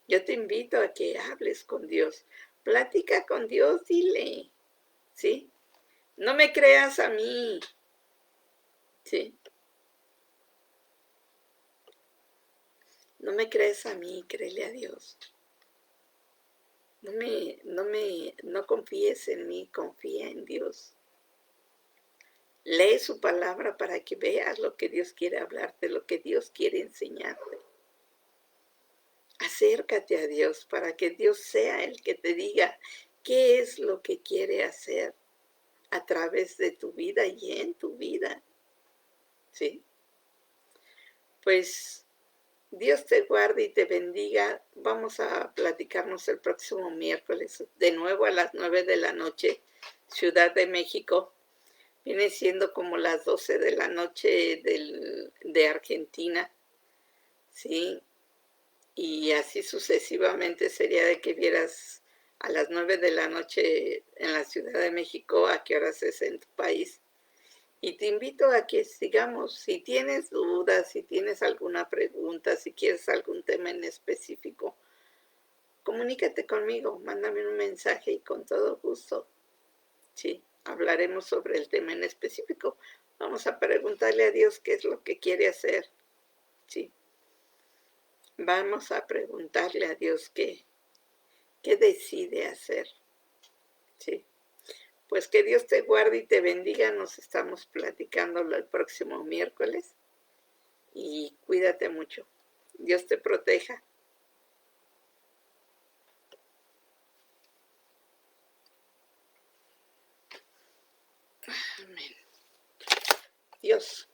Yo te invito a que hables con Dios. Platica con Dios, dile, ¿sí? No me creas a mí, ¿sí? No me crees a mí, créele a Dios. No confíes en mí, confía en Dios. Lee su palabra para que veas lo que Dios quiere hablarte, lo que Dios quiere enseñarte. Acércate a Dios para que Dios sea el que te diga qué es lo que quiere hacer a través de tu vida y en tu vida. ¿Sí? Pues Dios te guarde y te bendiga. Vamos a platicarnos el próximo miércoles, de nuevo a las 9 de la noche, Ciudad de México. Viene siendo como las 12 de la noche de Argentina, ¿sí? Y así sucesivamente sería de que vieras a las 9 de la noche en la Ciudad de México, a qué horas es en tu país. Y te invito a que sigamos, si tienes dudas, si tienes alguna pregunta, si quieres algún tema en específico, comunícate conmigo, mándame un mensaje y con todo gusto, sí, hablaremos sobre el tema en específico. Vamos a preguntarle a Dios qué es lo que quiere hacer, sí. Vamos a preguntarle a Dios qué decide hacer, sí. Pues que Dios te guarde y te bendiga. Nos estamos platicando el próximo miércoles y cuídate mucho. Dios te proteja. Amén. Dios.